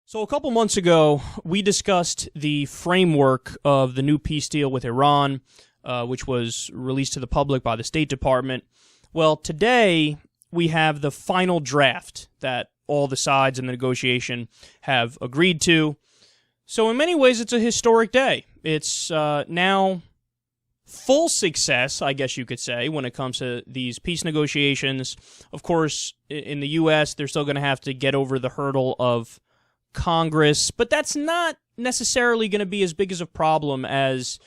So a couple months ago, we discussed the framework of the new peace deal with Iran, which was released to the public by the State Department. Well, today we have the final draft that all the sides in the negotiation have agreed to. So in many ways, it's a historic day. It's now full success, I guess you could say, when it comes to these peace negotiations. Of course, in the U.S., they're still going to have to get over the hurdle of Congress, but that's not necessarily going to be as big as a problem as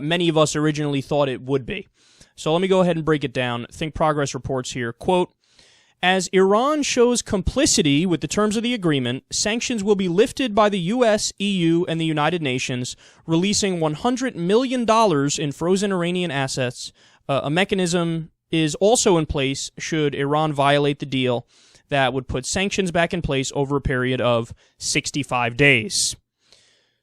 many of us originally thought it would be. So let me go ahead and break it down. Think Progress reports here, quote, "As Iran shows complicity with the terms of the agreement, sanctions will be lifted by the U.S., EU, and the United Nations, releasing $100 million in frozen Iranian assets. A mechanism is also in place should Iran violate the deal that would put sanctions back in place over a period of 65 days.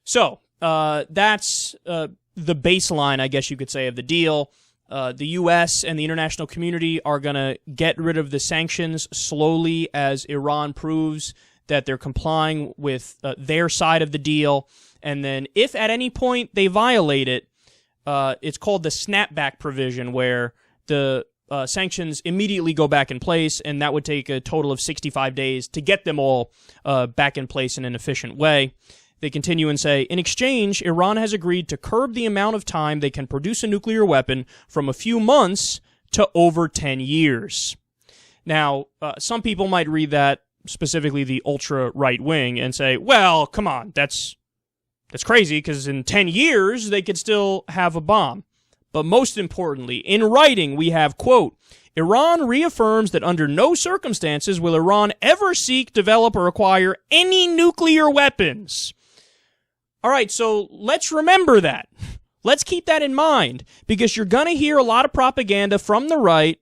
So, that's the baseline, I guess you could say, of the deal. The U.S. and the international community are going to get rid of the sanctions slowly as Iran proves that they're complying with their side of the deal. And then if at any point they violate it, it's called the snapback provision, where the sanctions immediately go back in place, and that would take a total of 65 days to get them all back in place in an efficient way. They continue and say, in exchange, Iran has agreed to curb the amount of time they can produce a nuclear weapon from a few months to over 10 years. Now, some people might read that, specifically the ultra-right wing, and say, well, come on, that's crazy, because in 10 years they could still have a bomb. But most importantly, in writing, we have, quote, Iran reaffirms that under no circumstances will Iran ever seek, develop, or acquire any nuclear weapons. All right, so let's remember that. Let's keep that in mind, because you're going to hear a lot of propaganda from the right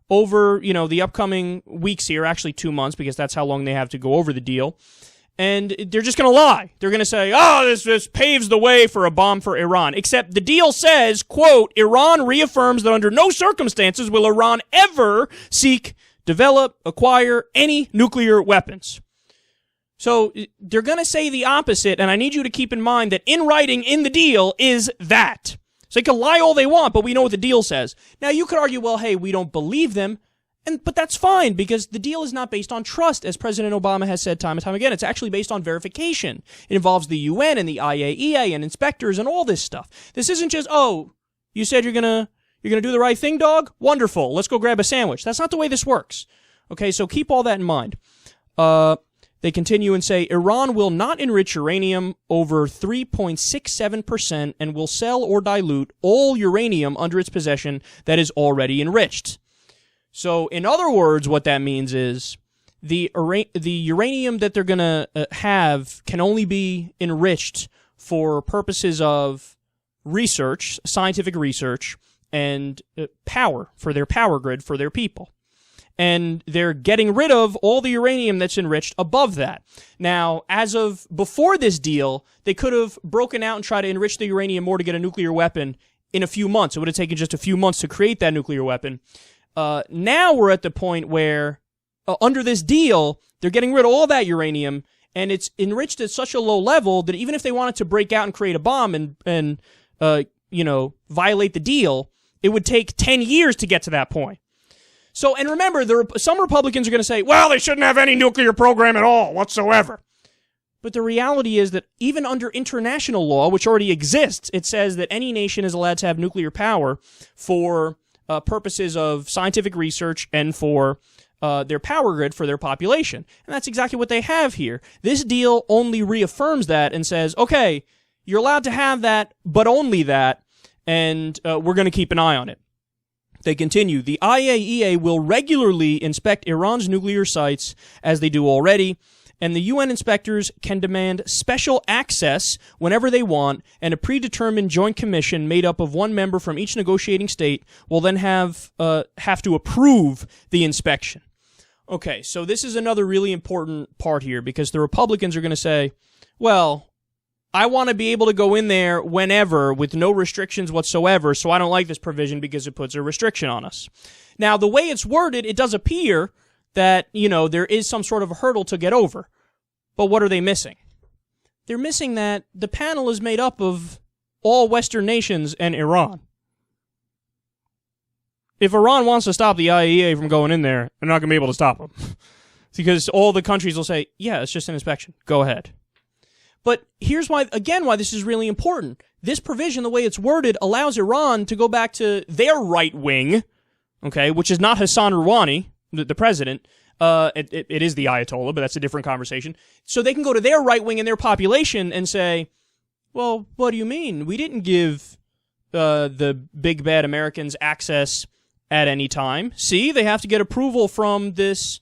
over, the upcoming weeks here, actually 2 months, because that's how long they have to go over the deal. And they're just going to lie. They're going to say, this paves the way for a bomb for Iran. Except the deal says, quote, Iran reaffirms that under no circumstances will Iran ever seek, develop, acquire any nuclear weapons. So they're going to say the opposite, and I need you to keep in mind that in writing in the deal is that. So they can lie all they want, but we know what the deal says. Now, you could argue, well, hey, we don't believe them. But that's fine, because the deal is not based on trust, as President Obama has said time and time again. It's actually based on verification. It involves the UN and the IAEA and inspectors and all this stuff. This isn't just, you said you're gonna do the right thing, dog? Wonderful. Let's go grab a sandwich. That's not the way this works. Okay, so keep all that in mind. They continue and say, Iran will not enrich uranium over 3.67% and will sell or dilute all uranium under its possession that is already enriched. So, in other words, what that means is the uranium that they're going to have can only be enriched for purposes of research, scientific research, and power, for their power grid for their people. And they're getting rid of all the uranium that's enriched above that. Now, as of before this deal, they could have broken out and tried to enrich the uranium more to get a nuclear weapon in a few months. It would have taken just a few months to create that nuclear weapon. Now we're at the point where, under this deal, they're getting rid of all that uranium, and it's enriched at such a low level that even if they wanted to break out and create a bomb and violate the deal, it would take 10 years to get to that point. So, and remember, some Republicans are going to say, well, they shouldn't have any nuclear program at all, whatsoever. But the reality is that even under international law, which already exists, it says that any nation is allowed to have nuclear power for purposes of scientific research and for their power grid for their population. And that's exactly what they have here. This deal only reaffirms that and says, okay, you're allowed to have that, but only that, and we're going to keep an eye on it. They continue, the IAEA will regularly inspect Iran's nuclear sites, as they do already, and the UN inspectors can demand special access whenever they want, and a predetermined joint commission made up of one member from each negotiating state will then have to approve the inspection. Okay, so this is another really important part here, because the Republicans are going to say, well, I want to be able to go in there whenever with no restrictions whatsoever, so I don't like this provision because it puts a restriction on us. Now, the way it's worded, it does appear that, there is some sort of a hurdle to get over. But what are they missing? They're missing that the panel is made up of all Western nations and Iran. If Iran wants to stop the IAEA from going in there, they're not going to be able to stop them. Because all the countries will say, yeah, it's just an inspection. Go ahead. But here's why, again, why this is really important. This provision, the way it's worded, allows Iran to go back to their right wing, okay, which is not Hassan Rouhani, the president. It is the Ayatollah, but that's a different conversation. So they can go to their right wing and their population and say, well, what do you mean? We didn't give the big bad Americans access at any time. See, they have to get approval from this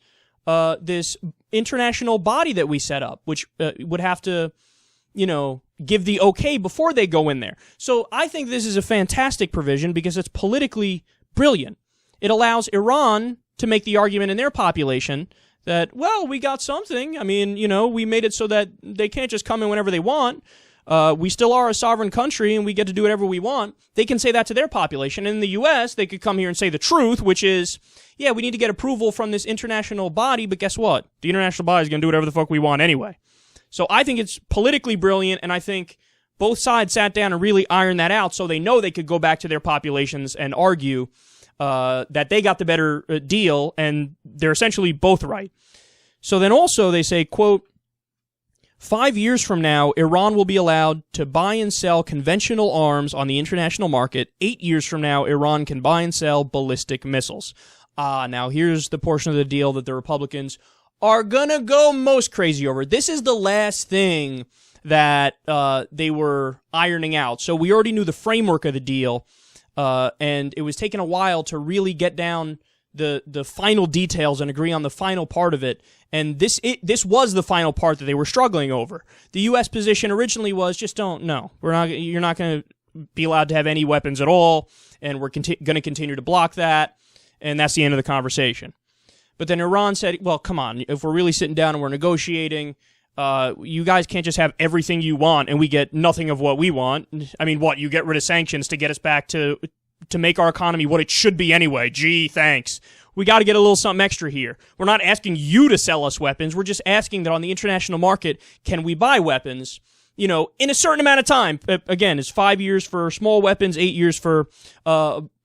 international body that we set up, which would have to, give the okay before they go in there. So I think this is a fantastic provision because it's politically brilliant. It allows Iran to make the argument in their population that, well, we got something. I mean, we made it so that they can't just come in whenever they want. We still are a sovereign country and we get to do whatever we want. They can say that to their population. In the U.S., they could come here and say the truth, which is, yeah, we need to get approval from this international body, but guess what? The international body is going to do whatever the fuck we want anyway. So I think it's politically brilliant, and I think both sides sat down and really ironed that out so they know they could go back to their populations and argue that they got the better deal, and they're essentially both right. So then also they say, quote, 5 years from now, Iran will be allowed to buy and sell conventional arms on the international market. 8 years from now, Iran can buy and sell ballistic missiles. Now here's the portion of the deal that the Republicans are gonna go most crazy over. This is the last thing that they were ironing out. So we already knew the framework of the deal, and it was taking a while to really get down the final details and agree on the final part of it. And this was the final part that they were struggling over. The U.S. position originally was just you're not going to be allowed to have any weapons at all, and we're going to continue to block that, and that's the end of the conversation. But then Iran said, well, come on, if we're really sitting down and we're negotiating, you guys can't just have everything you want and we get nothing of what we want. I mean, what, you get rid of sanctions to get us back to make our economy what it should be anyway. Gee, thanks. We got to get a little something extra here. We're not asking you to sell us weapons. We're just asking that on the international market, can we buy weapons, in a certain amount of time? Again, it's 5 years for small weapons, 8 years for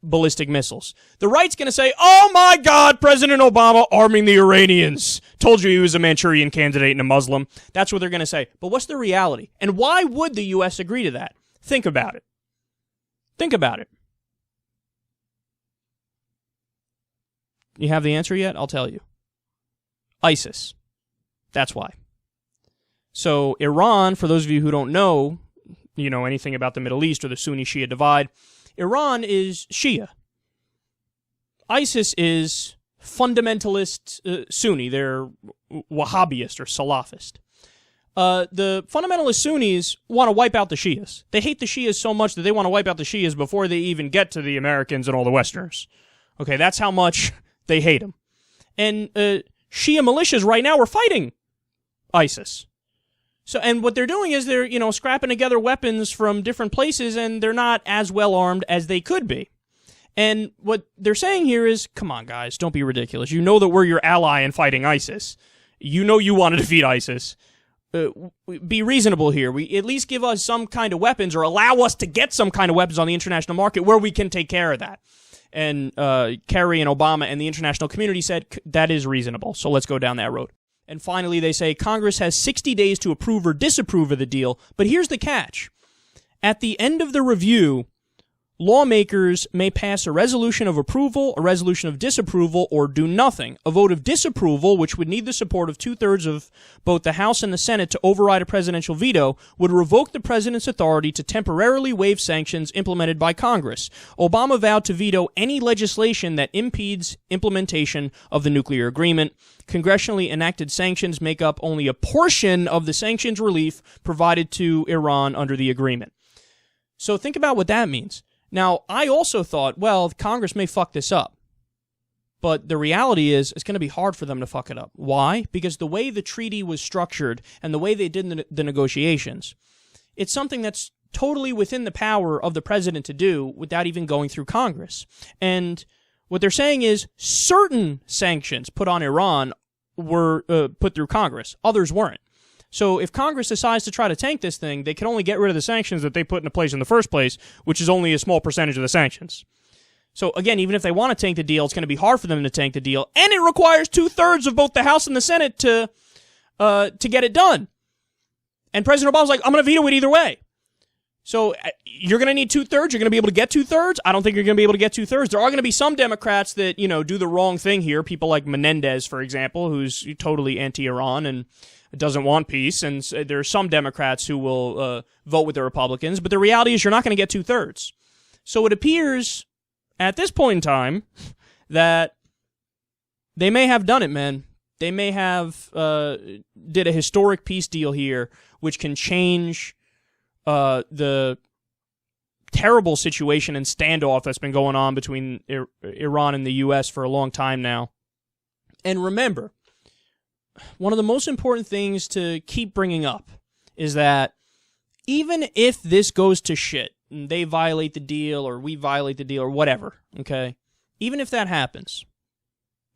ballistic missiles. The right's going to say, oh my God, President Obama arming the Iranians. Told you he was a Manchurian candidate and a Muslim. That's what they're going to say. But what's the reality? And why would the U.S. agree to that? Think about it. Think about it. You have the answer yet? I'll tell you. ISIS. That's why. So Iran, for those of you who don't know, anything about the Middle East or the Sunni-Shia divide, Iran is Shia. ISIS is fundamentalist Sunni. They're Wahhabist or Salafist. The fundamentalist Sunnis want to wipe out the Shias. They hate the Shias so much that they want to wipe out the Shias before they even get to the Americans and all the Westerners. Okay, that's how much they hate them. And Shia militias right now are fighting ISIS. So, and what they're doing is they're, scrapping together weapons from different places, and they're not as well armed as they could be. And what they're saying here is, come on, guys, don't be ridiculous. You know that we're your ally in fighting ISIS. You know you want to defeat ISIS. Be reasonable here. We at least give us some kind of weapons, or allow us to get some kind of weapons on the international market where we can take care of that. And Kerry and Obama and the international community said that is reasonable. So let's go down that road. And finally, they say Congress has 60 days to approve or disapprove of the deal. But here's the catch. At the end of the review, lawmakers may pass a resolution of approval, a resolution of disapproval, or do nothing. A vote of disapproval, which would need the support of 2/3 of both the House and the Senate to override a presidential veto, would revoke the president's authority to temporarily waive sanctions implemented by Congress. Obama vowed to veto any legislation that impedes implementation of the nuclear agreement. Congressionally enacted sanctions make up only a portion of the sanctions relief provided to Iran under the agreement. So think about what that means. Now, I also thought, well, Congress may fuck this up. But the reality is, it's going to be hard for them to fuck it up. Why? Because the way the treaty was structured and the way they did the negotiations, it's something that's totally within the power of the president to do without even going through Congress. And what they're saying is certain sanctions put on Iran were put through Congress. Others weren't. So if Congress decides to try to tank this thing, they can only get rid of the sanctions that they put into place in the first place, which is only a small percentage of the sanctions. So again, even if they want to tank the deal, it's going to be hard for them to tank the deal, and it requires 2/3 of both the House and the Senate to get it done. And President Obama's like, I'm going to veto it either way. So you're going to need 2/3. You're going to be able to get 2/3. I don't think you're going to be able to get 2/3. There are going to be some Democrats that, do the wrong thing here. People like Menendez, for example, who's totally anti-Iran and doesn't want peace. And there are some Democrats who will vote with the Republicans. But the reality is you're not going to get 2/3. So it appears at this point in time that they may have done it, man. They may have did a historic peace deal here, which can change the terrible situation and standoff that's been going on between Iran and the U.S. for a long time now. And remember, one of the most important things to keep bringing up is that even if this goes to shit, and they violate the deal, or we violate the deal, or whatever, okay? Even if that happens,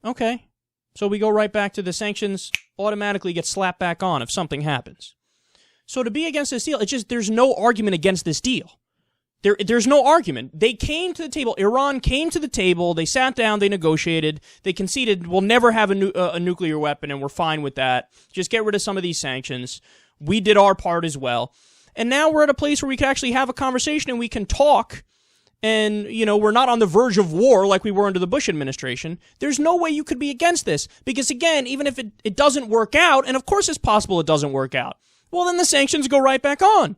okay, so we go right back to the sanctions automatically get slapped back on if something happens. So to be against this deal, it's just, there's no argument against this deal. There's no argument. They came to the table. Iran came to the table. They sat down. They negotiated. They conceded, we'll never have a nuclear weapon, and we're fine with that. Just get rid of some of these sanctions. We did our part as well. And now we're at a place where we can actually have a conversation and we can talk. And, we're not on the verge of war like we were under the Bush administration. There's no way you could be against this. Because, again, even if it doesn't work out, and of course it's possible it doesn't work out, well, then the sanctions go right back on.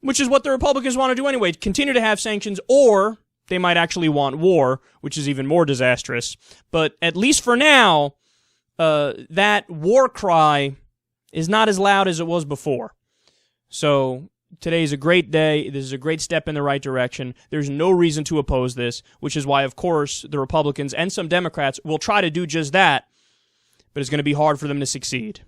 Which is what the Republicans want to do anyway. Continue to have sanctions, or they might actually want war, which is even more disastrous. But at least for now, that war cry is not as loud as it was before. So today is a great day. This is a great step in the right direction. There's no reason to oppose this, which is why, of course, the Republicans and some Democrats will try to do just that, but it's going to be hard for them to succeed.